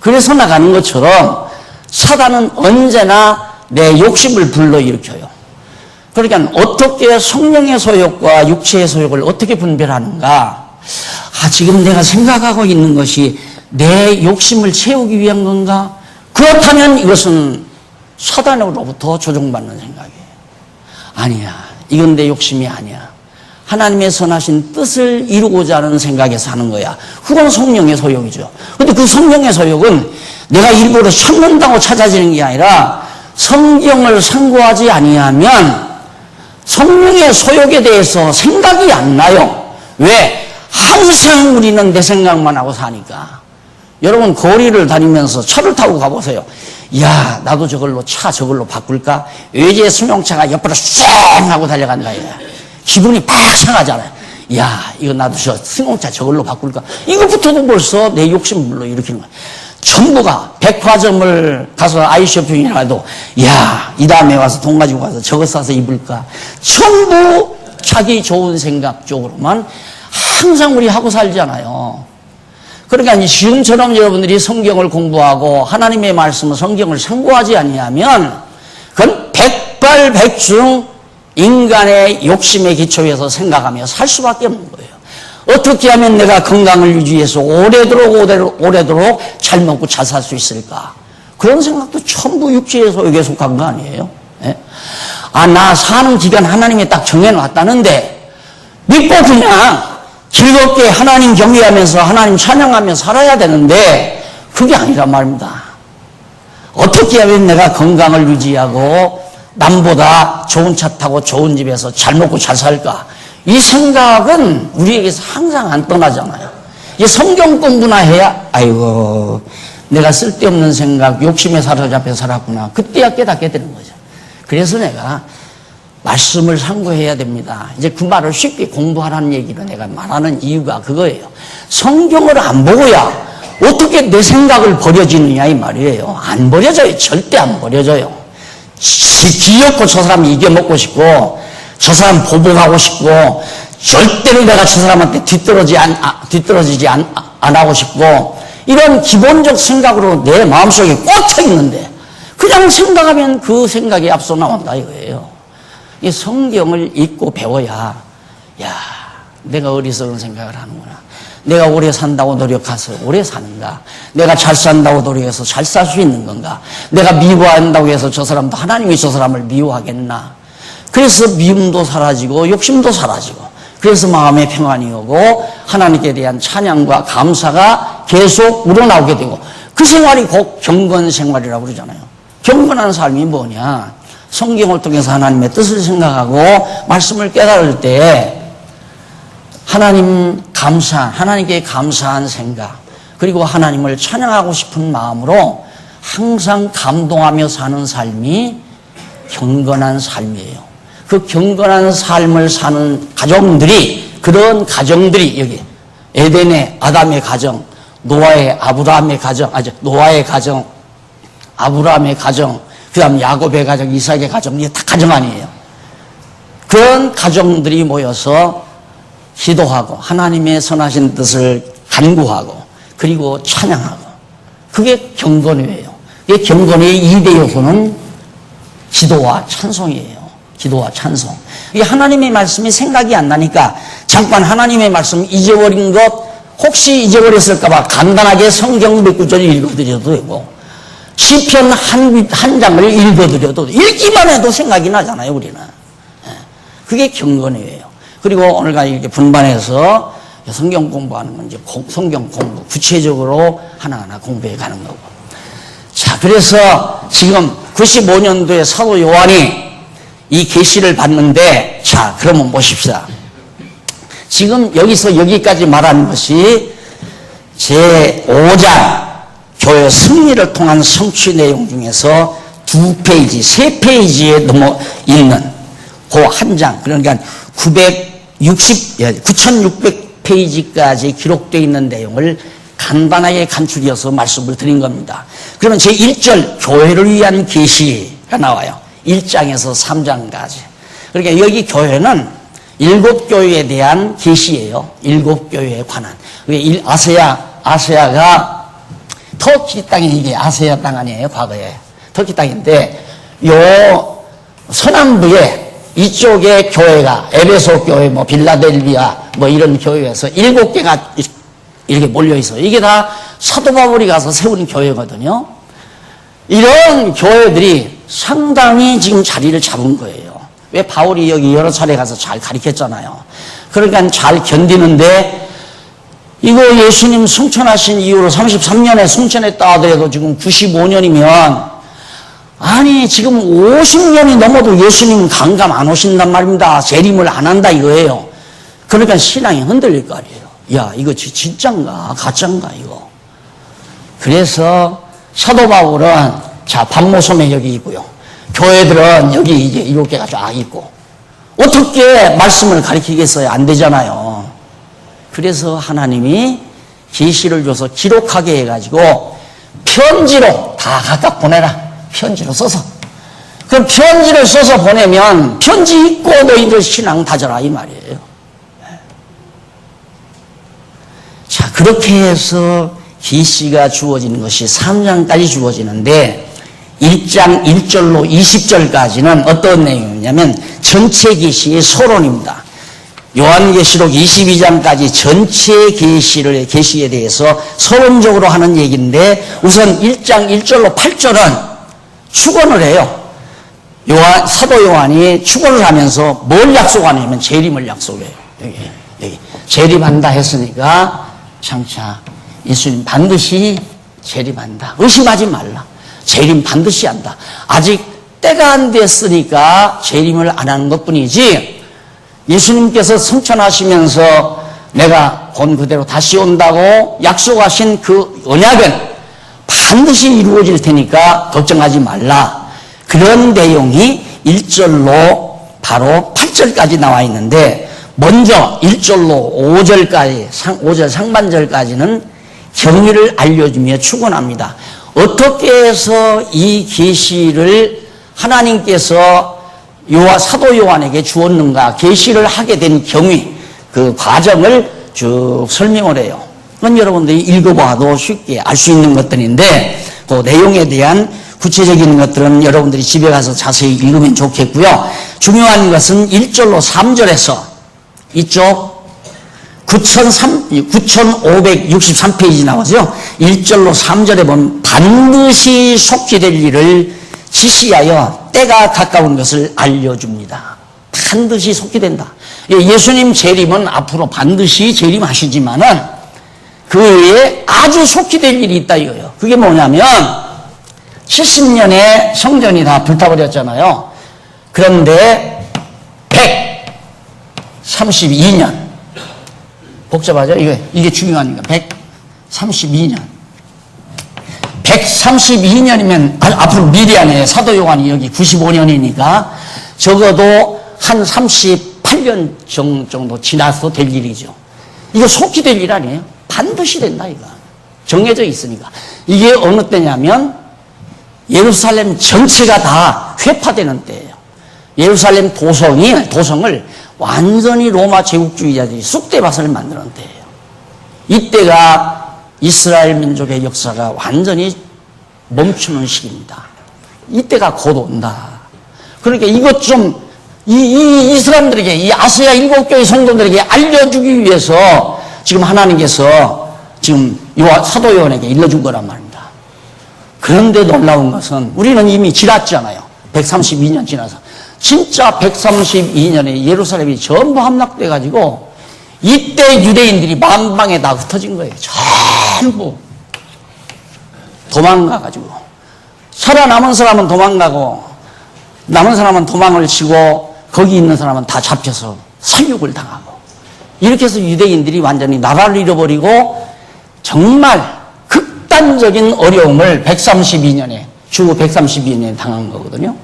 Speaker 1: 그래서 나가는 것처럼 사단은 언제나 내 욕심을 불러일으켜요. 그러니까 어떻게 성령의 소욕과 육체의 소욕을 어떻게 분별하는가? 지금 내가 생각하고 있는 것이 내 욕심을 채우기 위한 건가? 그렇다면 이것은 사단으로부터 조종받는 생각이에요. 아니야. 이건 내 욕심이 아니야. 하나님의 선하신 뜻을 이루고자 하는 생각에서 하는 거야. 그건 성령의 소욕이죠. 근데 그 성령의 소욕은 내가 일부러 찾는다고 찾아지는 게 아니라 성경을 상고하지 아니하면 성령의 소욕에 대해서 생각이 안 나요. 왜? 항상 우리는 내 생각만 하고 사니까. 여러분 거리를 다니면서 차를 타고 가보세요. 야 나도 저걸로 바꿀까? 외제 승용차가 옆으로 쌩 하고 달려간다. 기분이 팍 상하잖아요. 야, 이거 나도 저 승용차 저걸로 바꿀까? 이것부터도 벌써 내 욕심물로 일으키는 거야. 전부가 백화점을 가서 아이쇼핑이라 해도 야, 이 다음에 와서 돈 가지고 가서 저거 사서 입을까? 전부 자기 좋은 생각 쪽으로만 항상 우리 하고 살잖아요. 그러니까 지금처럼 여러분들이 성경을 공부하고 하나님의 말씀을 성경을 상고하지 아니하면 그건 백발백중 인간의 욕심의 기초에서 생각하며 살 수밖에 없는 거예요. 어떻게 하면 내가 건강을 유지해서 오래도록 잘 먹고 잘 살 수 있을까? 그런 생각도 전부 육체의 소욕에 속한 거 아니에요? 예? 아, 나 사는 기간 하나님이 딱 정해놨다는데 믿고 그냥 즐겁게 하나님 경외하면서 하나님 찬양하며 살아야 되는데 그게 아니란 말입니다. 어떻게 하면 내가 건강을 유지하고 남보다 좋은 차 타고 좋은 집에서 잘 먹고 잘 살까? 이 생각은 우리에게서 항상 안 떠나잖아요. 이 성경 공부나 해야 아이고 내가 쓸데없는 생각 욕심에 사로잡혀 살았구나. 그때야 깨닫게 되는 거죠. 그래서 내가 말씀을 상고해야 됩니다. 이제 그 말을 쉽게 공부하라는 얘기를 내가 말하는 이유가 그거예요. 성경을 안 보고야 어떻게 내 생각을 버려지느냐 이 말이에요. 안 버려져요. 절대 안 버려져요. 기어코 저 사람 이겨먹고 싶고 저 사람 보복하고 싶고 절대로 내가 저 사람한테 뒤떨어지지 안 하고 싶고 이런 기본적 생각으로 내 마음속에 꽉 차 있는데 그냥 생각하면 그 생각이 앞서 나온다 이거예요. 이 성경을 읽고 배워야 야 내가 어리석은 생각을 하는구나. 내가 오래 산다고 노력해서 오래 사는가? 내가 잘 산다고 노력해서 잘 살 수 있는 건가? 내가 미워한다고 해서 저 사람도 하나님이 저 사람을 미워하겠나? 그래서 미움도 사라지고 욕심도 사라지고 그래서 마음의 평안이 오고 하나님께 대한 찬양과 감사가 계속 우러나오게 되고 그 생활이 곧 경건 생활이라고 그러잖아요. 경건한 삶이 뭐냐? 성경을 통해서 하나님의 뜻을 생각하고 말씀을 깨달을 때 하나님께 감사한 생각, 그리고 하나님을 찬양하고 싶은 마음으로 항상 감동하며 사는 삶이 경건한 삶이에요. 그 경건한 삶을 사는 그런 가정들이 여기 에덴의 아담의 가정, 노아의 가정, 아브라함의 가정, 그 다음 야곱의 가정, 이삭의 가정, 이게 다 가정 아니에요. 그런 가정들이 모여서 기도하고 하나님의 선하신 뜻을 간구하고 그리고 찬양하고 그게 경건이에요. 이 경건의 2대 요소는 기도와 찬송이에요. 기도와 찬송. 이 하나님의 말씀이 생각이 안 나니까 잠깐 하나님의 말씀 잊어버린 것 혹시 잊어버렸을까봐 간단하게 성경 몇 구절 읽어드려도 되고 시편 한 장을 읽어드려도 읽기만 해도 생각이 나잖아요 우리는. 그게 경건이에요. 그리고 오늘과 이렇게 분반해서 성경 공부하는 건 이제 성경 공부 구체적으로 하나하나 공부해 가는 거고. 자, 그래서 지금 95년도에 사도 요한이 이 계시를 받는데 자, 그러면 보십시다. 지금 여기서 여기까지 말하는 것이 제5장 교회 승리를 통한 성취 내용 중에서 2페이지, 3페이지에 넘어 있는 그 한 장, 그러니까 9,600페이지까지 기록되어 있는 내용을 간단하게 간추려서 말씀을 드린 겁니다. 그러면 제1절 교회를 위한 계시가 나와요. 1장에서 3장까지. 그러니까 여기 교회는 7교회에 대한 계시예요. 7교회에 관한. 아시아가 터키 땅이 이게 아시아 땅 아니에요, 과거에. 터키 땅인데, 요 서남부에 이쪽에 교회가, 에베소 교회, 빌라델비아, 이런 교회에서 7개가 이렇게 몰려있어요. 이게 다 사도 바울이 가서 세운 교회거든요. 이런 교회들이 상당히 지금 자리를 잡은 거예요. 왜 바울이 여기 여러 차례 가서 잘 가르쳤잖아요. 그러니까 잘 견디는데, 이거 예수님 승천하신 이후로 33년에 승천했다 하더라도 지금 95년이면 아니 지금 50년이 넘어도 예수님 강감 안 오신단 말입니다. 재림을 안 한다 이거예요. 그러니까 신앙이 흔들릴 거 아니에요. 야 이거 진짠가 가짠가 이거. 그래서 사도 바울은 자 반모섬에 여기 있고요. 교회들은 여기 이제 7개가 쫙 있고 어떻게 말씀을 가르치겠어요? 안 되잖아요. 그래서 하나님이 계시를 줘서 기록하게 해가지고 편지로 다 각각 보내라. 편지로 써서. 그럼 편지를 써서 보내면 편지 읽고 너희들 신앙 다져라 이 말이에요. 자, 그렇게 해서 계시가 주어지는 것이 3장까지 주어지는데 1장 1절로 20절까지는 어떤 내용이냐면 전체 계시의 서론입니다. 요한계시록 22장까지 전체 계시에 대해서 서론적으로 하는 얘기인데 우선 1장 1절로 8절은 축원을 해요. 사도 요한이 축원을 하면서 뭘 약속하냐면 재림을 약속해요. 여기 재림한다 했으니까 장차 예수님 반드시 재림한다. 의심하지 말라. 재림 반드시 한다. 아직 때가 안 됐으니까 재림을 안 하는 것뿐이지 예수님께서 승천하시면서 내가 본 그대로 다시 온다고 약속하신 그 언약은 반드시 이루어질 테니까 걱정하지 말라. 그런 내용이 1절로 바로 8절까지 나와 있는데 먼저 1절로 5절까지 5절 상반절까지는 경위를 알려주며 축원합니다. 어떻게 해서 이 계시를 하나님께서 사도 요한에게 주었는가, 계시를 하게 된 경위, 그 과정을 쭉 설명을 해요. 그건 여러분들이 읽어봐도 쉽게 알 수 있는 것들인데 그 내용에 대한 구체적인 것들은 여러분들이 집에 가서 자세히 읽으면 좋겠고요. 중요한 것은 1절로 3절에서 이쪽 9563페이지 나오죠. 1절로 3절에 보면 반드시 속히 될 일을 지시하여 때가 가까운 것을 알려줍니다. 반드시 속히 된다. 예수님 재림은 앞으로 반드시 재림하시지만은 그 외에 아주 속히 될 일이 있다 이거예요. 그게 뭐냐면 70년에 성전이 다 불타버렸잖아요. 그런데 132년 복잡하죠? 이게 중요하니까 132년 132년이면 앞으로 미래안에 사도 요한이 여기 95년이니까 적어도 한 38년 정도 지나서 될 일이죠. 이거 속히 될 일 아니에요? 반드시 된다 이거. 정해져 있으니까. 이게 어느 때냐면 예루살렘 전체가 다 회파되는 때예요. 예루살렘 도성을 완전히 로마 제국주의자들이 쑥대밭을 만드는 때예요. 이때가 이스라엘 민족의 역사가 완전히 멈추는 시기입니다. 이때가 곧 온다. 그러니까 이것 좀 이 사람들에게, 이 아시아 7교회 성도들에게 알려주기 위해서 지금 하나님께서 지금 사도 요한에게 일러준 거란 말입니다. 그런데 놀라운 것은 우리는 이미 지났잖아요. 132년 지나서. 진짜 132년에 예루살렘이 전부 함락돼가지고 이때 유대인들이 만방에 다 흩어진 거예요. 전부 도망가가지고 살아남은 사람은 도망가고 남은 사람은 도망을 치고 거기 있는 사람은 다 잡혀서 살육을 당하고 이렇게 해서 유대인들이 완전히 나라를 잃어버리고 정말 극단적인 어려움을 132년에 주 132년에 당한 거거든요.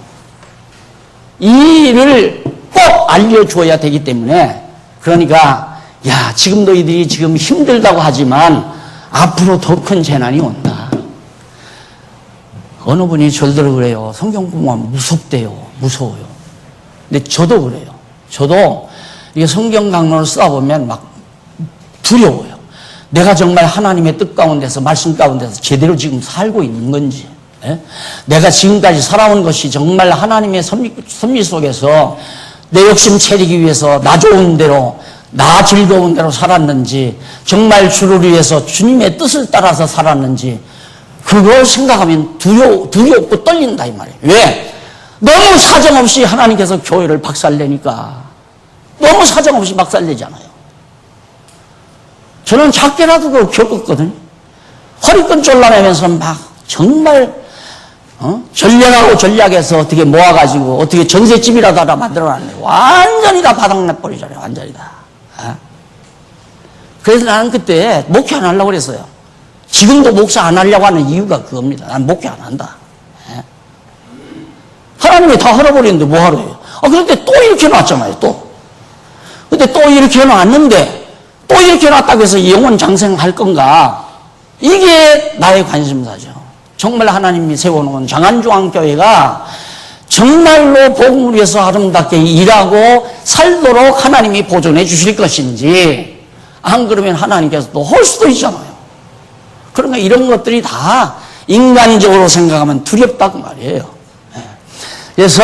Speaker 1: 이 일을 꼭 알려줘야 되기 때문에 그러니까 지금 너희들이 지금 힘들다고 하지만 앞으로 더 큰 재난이 온다. 어느 분이 절대로 그래요. 성경 공부하면 무섭대요. 무서워요. 근데 저도 그래요. 저도 이게 성경 강론을 쓰다 보면 막 두려워요. 내가 정말 하나님의 뜻 가운데서 말씀 가운데서 제대로 지금 살고 있는 건지, 내가 지금까지 살아온 것이 정말 하나님의 섭리 속에서 내 욕심 채리기 위해서 나 좋은 대로, 나 즐거운 대로 살았는지, 정말 주를 위해서 주님의 뜻을 따라서 살았는지, 그걸 생각하면 두렵고 떨린다 이 말이에요. 왜? 너무 사정없이 하나님께서 교회를 박살내니까. 너무 사정없이 박살내잖아요. 저는 작게라도 그걸 겪었거든요. 허리끈 졸라매면서 막 정말 전략하고 전략해서 어떻게 모아가지고 어떻게 전셋집이라도 하나 만들어놨네. 완전히 다 바닥내버리잖아요. 완전히 다. 그래서 나는 그때 목회 안 하려고 그랬어요. 지금도 목사 안 하려고 하는 이유가 그겁니다. 난 목회 안 한다. 하나님이 다 헐어버리는데 뭐 하러요? 그런데 또 이렇게 놨잖아요. 또. 근데 또 이렇게 해놨는데 또 이렇게 놨다고 해서 영원 장생할 건가? 이게 나의 관심사죠. 정말 하나님이 세워놓은 장안중앙교회가 정말로 복음을 위해서 아름답게 일하고 살도록 하나님이 보존해 주실 것인지, 안 그러면 하나님께서 또 할 수도 있잖아요. 그러니까 이런 것들이 다 인간적으로 생각하면 두렵다고 말이에요. 그래서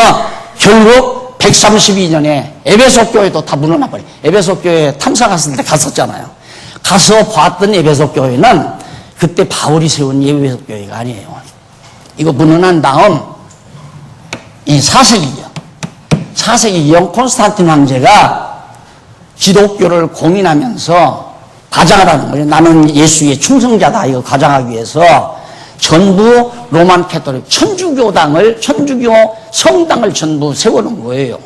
Speaker 1: 결국 132년에 에베소 교회도 다 무너나버려요. 에베소 교회 탐사 갔을 때 갔었잖아요. 가서 봤던 에베소 교회는 그때 바울이 세운 에베소 교회가 아니에요. 이거 무너난 다음 이 4세기죠. 4세기 영 콘스탄틴 황제가 기독교를 공인하면서 가장을 하는 거예요. 나는 예수의 충성자다. 이거 가장하기 위해서 전부 로만 캐토릭 천주교당을, 천주교 성당을 전부 세워놓은 거예요.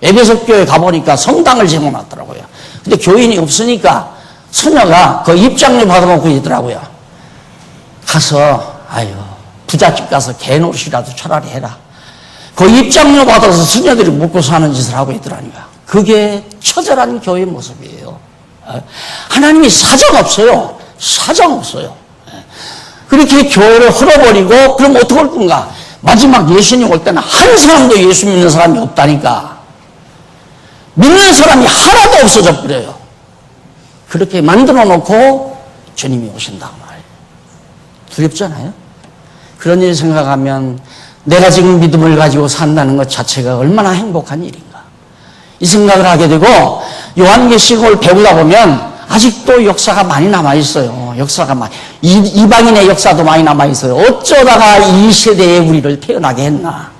Speaker 1: 에베소 교회 가보니까 성당을 세워놨더라고요. 근데 교인이 없으니까 소녀가 그 입장료 받아놓고 있더라고요. 가서 아유 부잣집 가서 개노릇이라도 차라리 해라. 그 입장료 받아서 수녀들이 먹고 사는 짓을 하고 있더라니까. 그게 처절한 교회 모습이에요. 하나님이 사정 없어요. 사정 없어요. 그렇게 교회를 헐어버리고 그럼 어떻게 할 건가? 마지막 예수님 올 때는 한 사람도 예수 믿는 사람이 없다니까. 믿는 사람이 하나도 없어져 버려요. 그렇게 만들어 놓고 주님이 오신다고 말이에요. 두렵잖아요. 그런 일 생각하면 내가 지금 믿음을 가지고 산다는 것 자체가 얼마나 행복한 일인가. 이 생각을 하게 되고 요한계시록을 배우다 보면 아직도 역사가 많이 남아있어요. 역사가 많이. 이방인의 역사도 많이 남아있어요. 어쩌다가 이 세대에 우리를 태어나게 했나.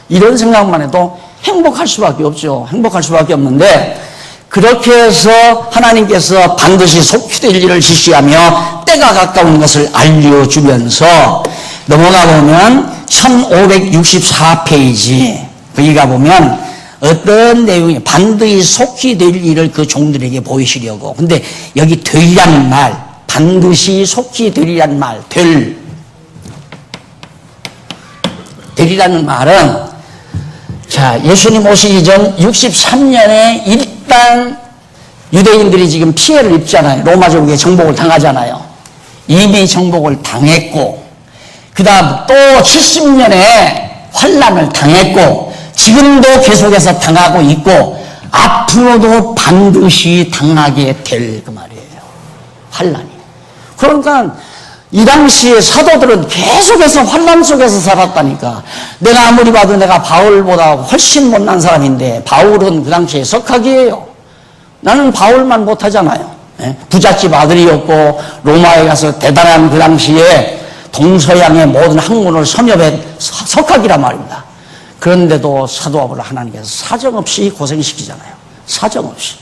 Speaker 1: 이런 생각만 해도 행복할 수밖에 없죠. 행복할 수밖에 없는데 그렇게 해서 하나님께서 반드시 속히될 일을 지시하며 때가 가까운 것을 알려주면서 넘어가 보면 1564페이지 거기 가보면 어떤 내용이 반드시 속히 될 일을 그 종들에게 보이시려고. 근데 여기 되리라는 말, 반드시 속히 되리라는 말, 되리라는 말은 자 예수님 오시기 전 63년에 일단 유대인들이 지금 피해를 입잖아요. 로마 제국에 정복을 당하잖아요. 이미 정복을 당했고 그 다음 또 70년에 환란을 당했고 지금도 계속해서 당하고 있고 앞으로도 반드시 당하게 될 그 말이에요. 환란이. 그러니까 이 당시에 사도들은 계속해서 환란 속에서 살았다니까. 내가 아무리 봐도 내가 바울보다 훨씬 못난 사람인데 바울은 그 당시에 석학이에요. 나는 바울만 못하잖아요. 부잣집 아들이었고 로마에 가서 대단한 그 당시에 동서양의 모든 학문을 섭렵해 석학이란 말입니다. 그런데도 사도 바울을 하나님께서 사정없이 고생시키잖아요. 사정없이.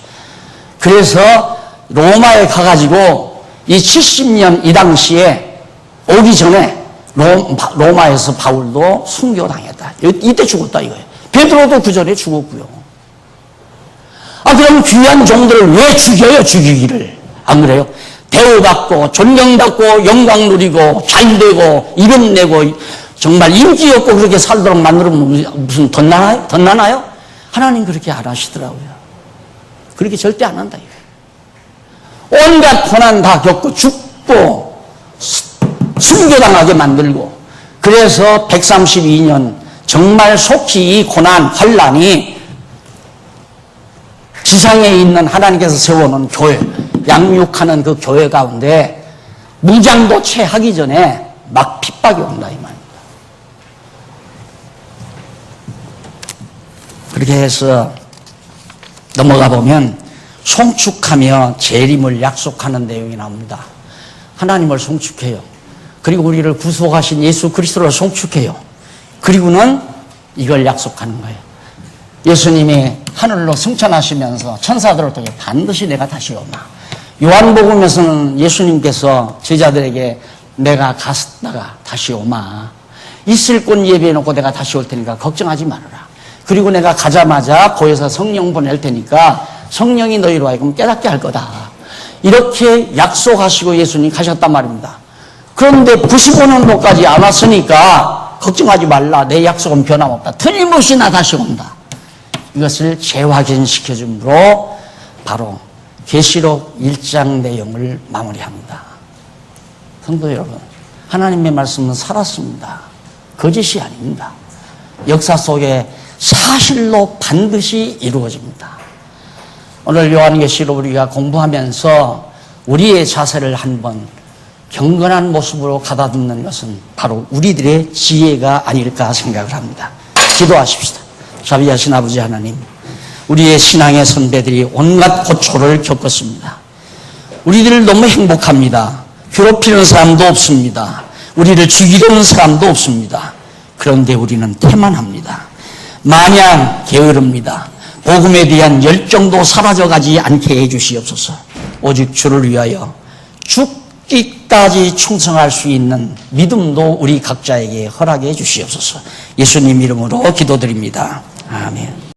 Speaker 1: 그래서 로마에 가가지고 이 70년 이 당시에 오기 전에 로마에서 바울도 순교당했다. 이때 죽었다 이거예요. 베드로도 그 전에 죽었고요. 아 그럼 귀한 종들을 왜 죽여요? 죽이기를. 안 그래요? 대우받고 존경받고 영광 누리고 잘되고 이름 내고 정말 인기 없고 그렇게 살도록 만들면 무슨 덧나나요? 하나님 그렇게 안 하시더라고요. 그렇게 절대 안 한다. 온갖 고난 다 겪고 죽고 순교당하게 만들고 그래서 132년 정말 속히 이 고난 환란이 지상에 있는 하나님께서 세워놓은 교회 양육하는 그 교회 가운데 무장도 채 하기 전에 막 핍박이 온다 이 말입니다. 그렇게 해서 넘어가 보면 송축하며 재림을 약속하는 내용이 나옵니다. 하나님을 송축해요. 그리고 우리를 구속하신 예수 그리스도를 송축해요. 그리고는 이걸 약속하는 거예요. 예수님이 하늘로 승천하시면서 천사들을 통해 반드시 내가 다시 오마. 요한복음에서는 예수님께서 제자들에게 내가 갔다가 다시 오마. 있을 곳 예비해놓고 내가 다시 올 테니까 걱정하지 말아라. 그리고 내가 가자마자 보혜사 성령 보낼 테니까 성령이 너희로 하여금 깨닫게 할 거다. 이렇게 약속하시고 예수님 가셨단 말입니다. 그런데 95년도까지 안 왔으니까 걱정하지 말라. 내 약속은 변함없다. 틀림없이 나 다시 온다. 이것을 재확인시켜줌으로 바로 계시록 1장 내용을 마무리합니다. 성도 여러분, 하나님의 말씀은 살았습니다. 거짓이 아닙니다. 역사 속에 사실로 반드시 이루어집니다. 오늘 요한계시록 우리가 공부하면서 우리의 자세를 한번 경건한 모습으로 가다듬는 것은 바로 우리들의 지혜가 아닐까 생각을 합니다. 기도하십시다. 자비하신 아버지 하나님, 우리의 신앙의 선배들이 온갖 고초를 겪었습니다. 우리들 너무 행복합니다. 괴롭히는 사람도 없습니다. 우리를 죽이려는 사람도 없습니다. 그런데 우리는 태만합니다. 마냥 게으릅니다. 복음에 대한 열정도 사라져가지 않게 해주시옵소서. 오직 주를 위하여 죽기까지 충성할 수 있는 믿음도 우리 각자에게 허락해 주시옵소서. 예수님 이름으로 기도드립니다. 아멘.